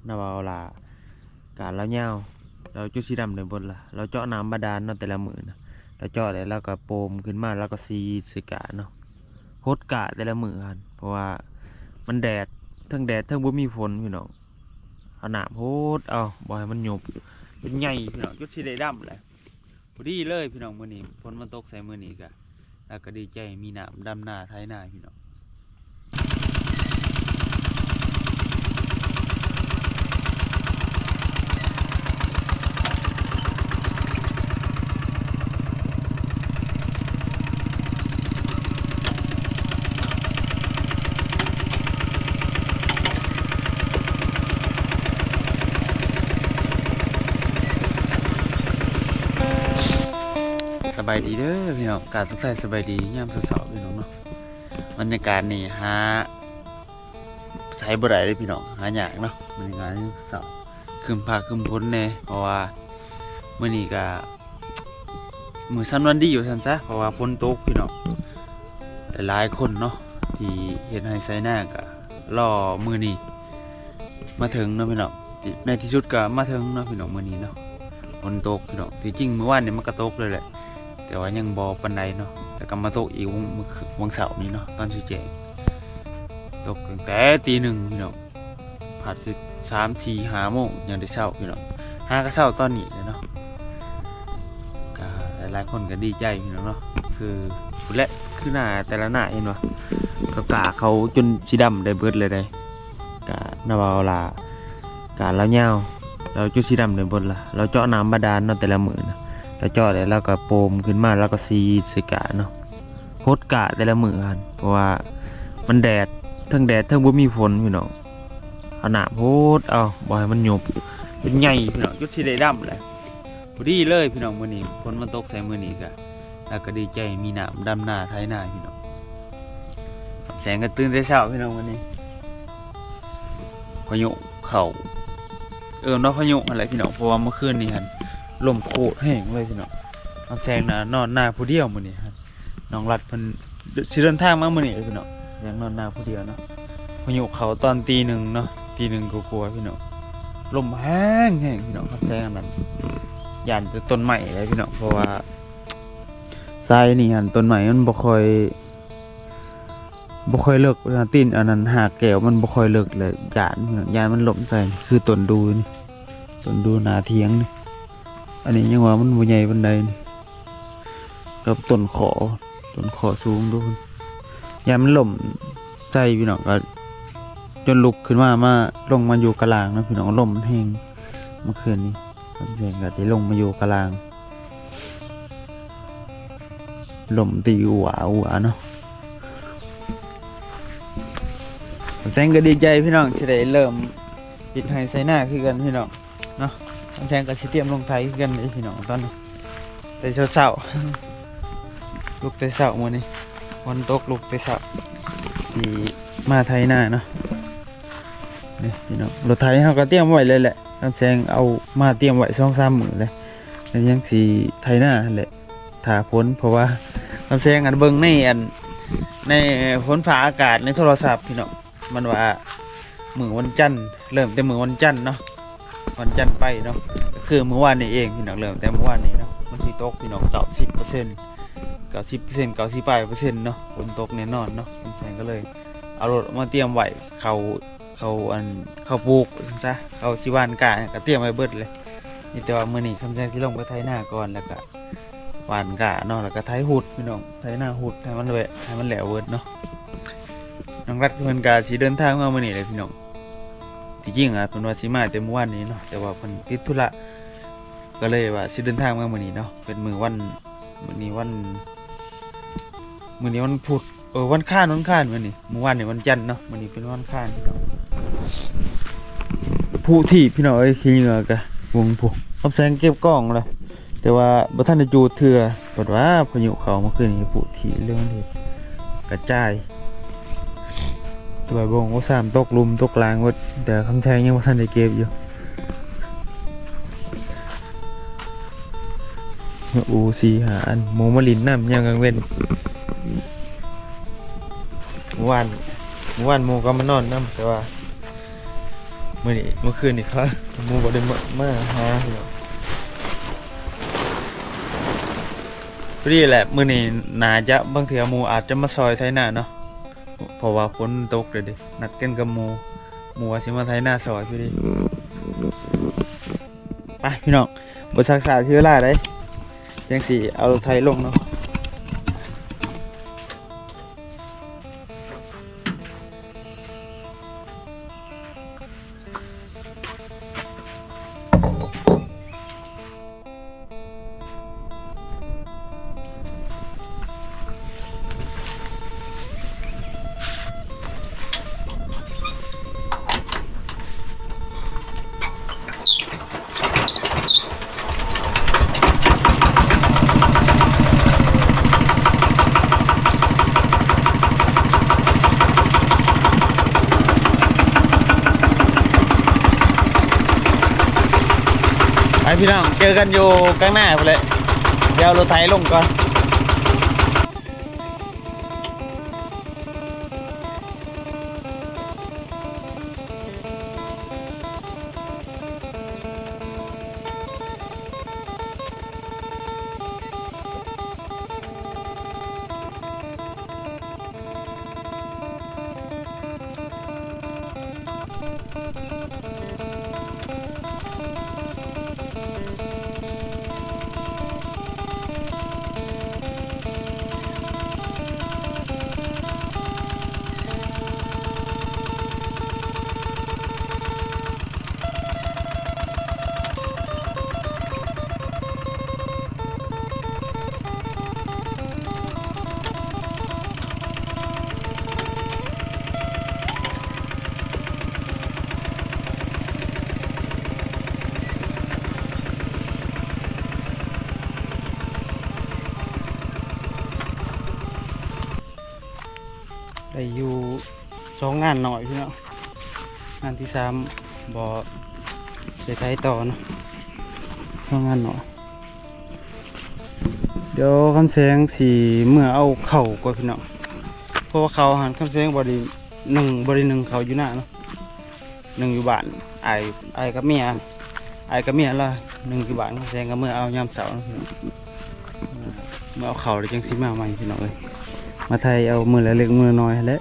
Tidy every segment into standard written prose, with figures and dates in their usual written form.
นาบาวลาการเราเงาเราจุดสีดำในบนละเราเจาะน้ำบาดาลเนาะแต่ละมือนะเราเจาะแล้วเราก็โปมขึ้นมาแล้วก็ซีสกาเนาะโคตรกะแต่ละมือกันเพราะว่ามันแดดทั้งแดดทั้งบ่มีฝนพี่น้องเอาหนามโคตรเอาบ่ให้มันหยบเป็นใหญ่พี่น้องจุดสีดำเลยพอดีเลยพี่น้องมื้อนี้ฝนมันตกใส่มื้อนี้ก็แล้วก็ดีใจมีหนามดำหน้าไถหน้าพี่น้องสบายดีเด้อพี่น้องการทุกท่านสบายดีย่ำสาวๆพี่น้องเนาะบรรยากาศนี่หาใช้บ่ได้เลยพี่น้องหายากเนาะบรรยากาศนี่สาวคืมพาคืมพ้นแน่เพราะว่ามื้อนี้ก็มื้อสั้นวันดีอยู่ซั่นซะเพราะว่าฝนตกพี่น้องหลายคนเนาะที่เฮ็ดให้ไสหน้าก็รอมื้อนี้มาถึงเนาะพี่น้องในที่สุดก็มาถึงเนาะพี่น้องมื้อนี้เนาะฝนตกพี่น้องที่จริงเมื่อวานนี่มันก็ตกเลยแหละแต่ว่ายังบ่ปานใดเนาะแต่ก็มาตกอีกวันเสาร์นี้เนาะตอนสิแจ้งตกตั้งแต่ตีหนึ่งพี่น้องผัดสิ3-4-5 โมงยังได้เช้าพี่น้องหาก็เช้าตอนนี้เลยเนาะก็หลายคนก็ดีใจพี่น้องเนาะคือและคือหน้าแต่ละหน้าเห็นบ่ก็กาเขาจนสีดำได้เบิดเลยได้กานาบาวลากาเราเงาเราจุดสีดำในบนละเราเจาะน้ำบาดาลเนาะแต่ละมือนะเราเจาะแล้วเราก็โปมขึ้นมาแล้วก็ซีสกาเนาะโคตรกะแต่ละมือกันเพราะว่ามันแดดทั้งบ่มีฝนพี่น้องเอาหนาโคตรเอาบ่ให้มันหยบเป็นใหญ่พี่น้องจุดสีดำเลยพอดีเลยพี่น้องมื้อนี้ฝนมันตกใส่มื้อนี้ก็แล้วก็ดีใจมีน้ำดำหน้าไถหน้าพี่น้องแสงก็ตื่นแต่เช้าพี่น้องวันนี้พายุเข้าเนาะพายุอะไรพี่น้องเพราะว่าเมื่อคืนนี้ฮันลมโคตรแห้งเลยพี่น้องน้ำแสงน่ะนอนหน้าผู้เดียวมื้อนี้ฮันน้องรัดเพิ่นสิเดินทางมามื้อนี้พี่น้องยังนอนหน้าผู้เดียวเนาะพายุเข้าตอนตี 1เนาะตี 1กลัวๆพี่น้องลมแห้งพี่น้องน้ำแสงนั้นย่านต้นไม้เลยพี่น้องเพราะว่าทรายนี่ฮันต้นไม้มันบ่ค่อยเลิกตีนอันนั้นหากแก้วมันบ่ค่อยเลิกเลยยานมันหล่มใจคือต้นดูนี่ต้นดูหนาเทียงนี่อันนี้ยังว่ามันบ่ใหญ่ปานใดนี่กับต้นขอสูงดูยานมันหล่มใจพี่น้องก็จนลุกขึ้นมาลงมาอยู่กลางนะพี่น้องลมมันแห้งเมื่อคืนนี้ผมเสียงก็ได้ลงมาอยู่กลางลมตีหัวเนาะแซงก็ดีใจพี่น้องจะได้เริ่มปิดไฮไซน่าคือกันพี่น้องเนาะแซงก็สิเตรียมลงไทยคือกันเลยพี่น้องตอนนี้แต่เช้าลุกแต่เช้ามื้อนี้วันตกลุกแต่เช้าที่มาไทยหน้าเนาะนี่พี่น้องรถไทยเขาก็เตรียมไว้เลยแหละแซงเอามาเตรียมไว้2-3 มื้อเลยแล้วยังสีไทยหน้าแหละถ่าพ้นเพราะว่าแซงเบิ่งในฝนฟ้าอากาศในโทรศัพท์พี่น้องมันว่ามื้อวันจันทร์เริ่มแต่มื้อวันจันทร์เนาะวันจันทร์ไปเนาะก็คือเมื่อวานนี้เองพี่น้องเริ่มแต่เมื่อวานนี้เนาะมันสิตกพี่น้อง90% 90%เนาะฝนตกแน่นอนเนาะแสงก็เลยเอารถมาเตรียมไว้เขาปลูกซะเขาสิหว่านกะก็เตรียมไว้เบิดเลยนี่แต่ว่ามื้อนี้คำแสงสิลงไปไถนาก่อนแล้วก็หว่านกะเนาะแล้วก็ไถหุดพี่น้องไถนาหุดให้มันแหลวเบิดเนาะน้องรัดเพิ่นก็สิเดินทางมามื้อนี้เลยพี่น้องที่จริงเพิ่นว่าสิมาแต่เมื่อวานนี้เนาะแต่ว่าเพิ่นติดธุระก็เลยว่าสิเดินทางมามื้อนี้เนาะเป็นมื้อวันมื้อนี้วันพุธวันค้านมื้อนี้เมื่อวานนี่วันจันทร์เนาะมื้อนี้เป็นวันค้านพี่น้องผู้ที่พี่น้องขี้เหงื่อกะวงผู้เอาแสงเก็บกล้องเลยแต่ว่าบ่ทันได้จูดเทื่อเปิดว่าพายุเข้าเมื่อคืนนี้ผู้ที่เรื่องนี้กระจายตัวบงว่า3ตกลุมตกลางหมดแต่คำแทงยังบ่ทันได้เก็บอยู่4-5 อันหมูมะลินน้ำยังกังเว้นเมื่อวานหมูก็มานอนน้ำแต่ว่า เมื่อคืนนี่ครับหมูบ่ได้มาหาเนาะพอดีแหละมื้อนี้น่าจะบางเทื่อหมูอาจจะมาซอยไถนาเนาะเพราะว่าฝนตกเลยดินัดกันกับหมูว่าสิมาไถนาซอยพอดีไปพี่น้องบ่ซักษาชื่อเวลาได้จังสิเอารถไถลงเนาะไปพี่น้องเจอกันอยู่ข้างหน้าไปเลยเดี๋ยวรถไถลงก่อนได้อยู่2 งานหน่อยพี่น้องงานที่3บ่จะไถต่อเนาะ2 งานหน่อยเดี๋ยวคำแสงสีเมื่อเอาเข่าก่อนพี่น้องเพราะว่าเขาหันคำแสงบริหนึ่งเขาอยู่หน้าเนาะ1อยู่บ้านไอ้กับเมียละ1อยู่บ้านคำแสงกับเมื่อเอายามเสาร์เนาะพี่น้องเมื่อเอาเข่าเลยจังสิมาใหม่พี่น้องเอ้ยมาไทยเอามือละเล็กมือน้อยและ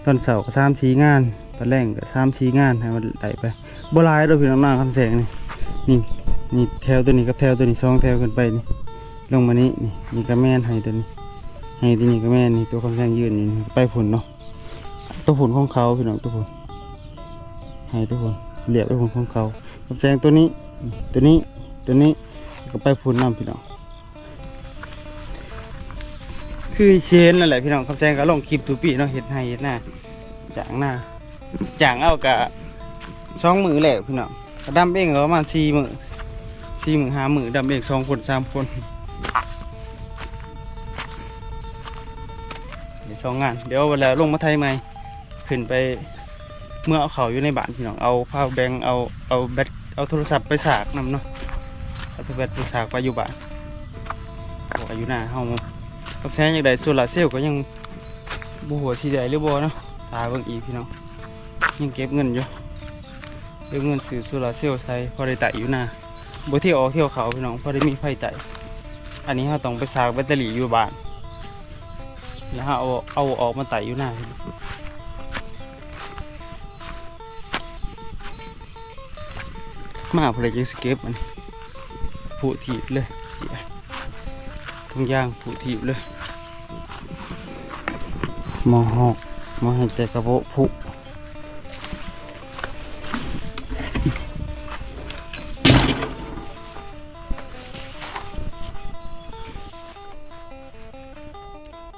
ตอนเสาร์ก็3-4 งานตอนแรกก็3-4 งานให้มันไหลไปบ่หลายดอกพี่น้องหน้าคำแสงนี่แถวตัวนี้กับแถวตัวนี้2 แถวขึ้นไปนี่ลงมานี่ก็แม่นให้ตัวนี้ให้ตัวนี้ก็แม่นนี่ตัวคำแสงยืนนี่ไปผลเนาะตัวผลของเขาพี่น้องตัวผลให้ตัวผลเรียบตัวผลของเขาคำแสงตัวนี้ก็ไปผลนำพี่น้องคือเชนนั่นแหละพี่น้องคำแสงก็ลงคลิปทุกปีเนาะเห็ดให้เห็ดหน้าจางเอากะ2 มื้อแหละพี่น้องกระดำเองก็ประมาณ4 มื้อ5 มื้อดำเอง2 คน 3 คนเดี๋ยว2 งานเดี๋ยวเวลาลงมาไทยใหม่ขึ้นไปเมื่อเอาเขาอยู่ในบ้านพี่น้องเอาผ้าแบงเอาแบตเอาโทรศัพท์ไปสากนำเนาะเอาโทรศัพท์ไปสากไปอยู่บ้านบอกอยู่หน้าเฮาคำแสงอย่างใดโซลาร์เซลล์ก็ยังบ่หัวสีใดหรือบ่เนาะตาเบิ่งอีกพี่น้องยังเก็บเงินอยู่ซื้อโซลาร์เซลล์ใส่พอได้ไต่อยู่หน้าบ่เที่ยวออกเที่ยวเขาพี่น้องพอได้มีไฟไต่อันนี้เราต้องไปสากแบตเตอรี่อยู่บ้านแล้วเอาออกมาไต่อยู่หน้ามาพอได้ยังสเก็บมันผูถีบเลยทุกอย่างผูถีบเลยมองหอกมองเห็นแต่กระโปะผุ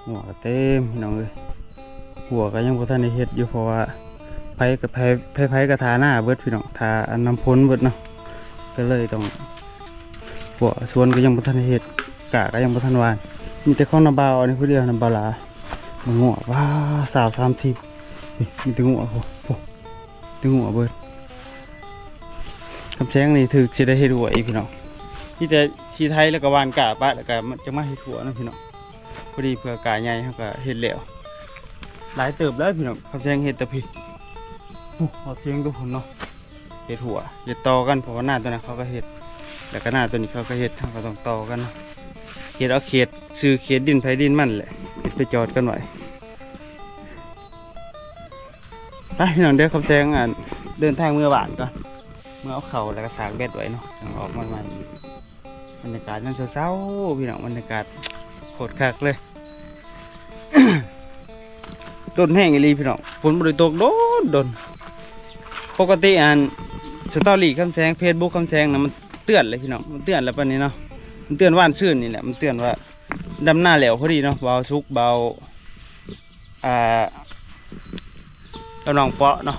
หัวก็เต็มพี่น้องเลยหัวก็ยังบ่ทันได้เฮ็ดอยู่เพราะว่าไผกับทาหน้าเบิดพี่น้องทาอันน้ำพ้นเบิดเนาะก็เลยต้องหัวสวนก็ยังบ่ทันได้เฮ็ดกะก็ยังบ่ทันหวานมีแต่ข้าวน้ำเบาอันนี้ผู้เดียวน้ำเบาหลามันงัวว้า30มีแต่งัวโอ้แต่งัวเบิดคำแสงนี่ถือสิได้เฮ็ดหัวอีกพี่น้องที่แต่ชีไทยแล้วก็หวานกะปะแล้วก็จะมาเฮ็ดหัวนะพี่น้องพอดีเพื่อกะใหญ่เฮาก็เฮ็ดแล้วหลายเติบแล้วพี่น้องคำแสงเฮ็ดแต่พี่โอ้เสียงตัวผมเนาะ เห็ดหัวเห็ดต่อกันเพราะว่าหน้าตัวนั้นเขาก็เห็ดแล้วก็หน้าตัวนี้เขาก็เห็ดเขาก็ต้องต่อกันเนาะเห็ดเอาเขตซื้อเขตดินไผดินมันแหละเห็ดไปจอดกันไว้ไปพี่น้องเดี๋ยวคำแจงเดินทางเมื่อวานก่อนเมื่อเอาเข่าแล้วก็สางเบ็ดไว้เนาะจังออกมาใหม่อีกบรรยากาศนั่นเศร้าๆพี่น้องบรรยากาศโคตรคักเลย โดนแห้งอีหลีพี่น้องฝนบริตกโดนปกติสตอรี่คำแสงเฟซบุ๊กคำแสงนะมันเตือนเลยพี่น้องมันเตือนแล้วปะนี้เนาะมันเตือนว่านซื่นนี่แหละมันเตือนว่าดำหน้าแหลวพอดีเนาะเบาซุกเบาเราลองเปาะเนาะ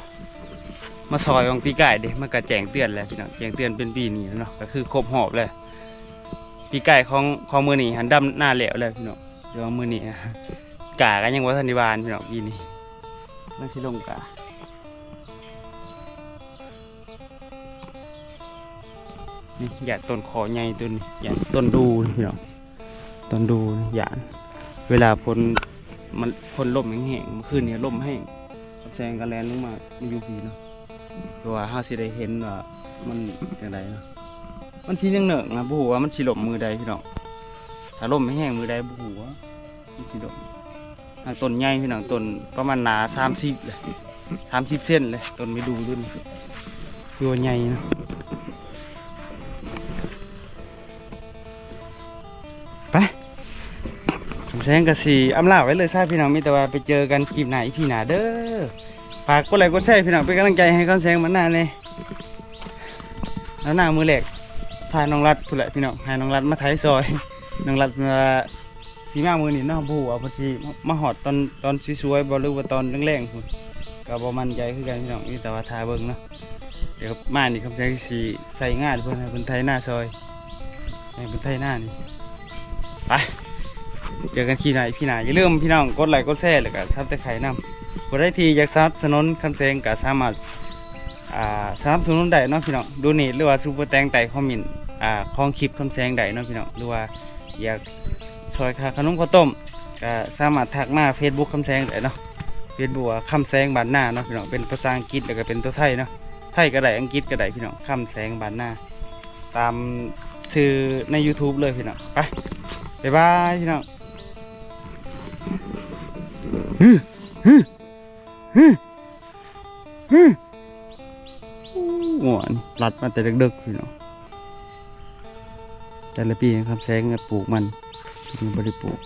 มาซอยของปีไก่ดิมันก็แจ้งเตือนแล้วพี่น้องแจ้งเตือนเป็นปีนี้เนาะก็คือครบหอบเลยปีไก่ของมือนี้หันดำหน้าแหลวเลยพี่น้องเดี๋ยวมือนี้กากันยังว่าธันวาลพี่น้องปีนี้นั่นที่ลงกานี่หยาดต้นคอใหญ่ต้นหยาดต้นดูพี่น้องต้นดูหยาดเวลาพ้นลมแห้งๆเมื่อคืนนี้ลมแห้งแสงกระแลนลงมาอยู่พีเนาะตัวห้าสิได้เห็นว่ามันอย่างไรเนาะมันสีเหนืองๆนะบุหัวมันสีหลบมือใดพี่น้องถ้าลมไม่แห้งมือใดบุหัวมันสีหลบต้นใหญ่พี่น้องต้นประมาณหนา30เลย30 เซนเลยต้นไม่ดูรุ่นตัวใหญ่นะไปแสงกระสีอำลาไว้เลยใช่พี่น้องมีแต่ว่าไปเจอกันคลิปหน้าอีพีหน้าเด้อฝากกดไลค์กดแชร์พี่น้องเป็นกำลังใจให้คำแสงมันหน้าเลยแล้วหน้ามือแหลกทายน้องรัดผู้แหละพี่น้องให้น้องรัดมาไถซอยน้องรัดมาสีมามือนี่เนาะบูเอาพอดีมาหอดตอนสวยๆบอลลูว่าตอนแรงๆคุณกับบอมันใจคือกันพี่น้องนี่แต่ว่าทาเบิ้งเนาะเดี๋ยวมานี่คำแสงสีใส่ง่ายเพื่อนให้เพื่อนไทยหน้าซอยให้เพื่อนไทยหน้านี่ไปเจอกันที่ไหนพี่หนาอย่าลืมพี่น้องกดไลค์กดแชร์แล้วก็ซับตะไคร่นำกดได้ทีอยากซับสนุนคำแสงก็สามารถสนับสนุนได้เนาะพี่น้องดูนี่หรือว่าซูเปอร์แตงไต่คอมเมนต์ของคลิปคำแสงได้เนาะพี่น้องหรือว่าอยากช่วยค่าขนมข้าวต้มก็สามารถทักมาเฟซบุ๊กคำแสงได้เนาะเฟซบุ๊กคำแสงบ้านหน้าเนาะพี่น้องเป็นภาษาอังกฤษแล้วก็เป็นตัวไทยเนาะไทยก็ได้อังกฤษก็ได้พี่น้องคำแสงบ้านหน้าตามชื่อใน YouTube เลยพี่น้องไปบ๊ายบายพี่น้องหวานรัดมาแต่ดึกๆพี่น้องแต่ละปีครับแสงปลูกมันบริปลูก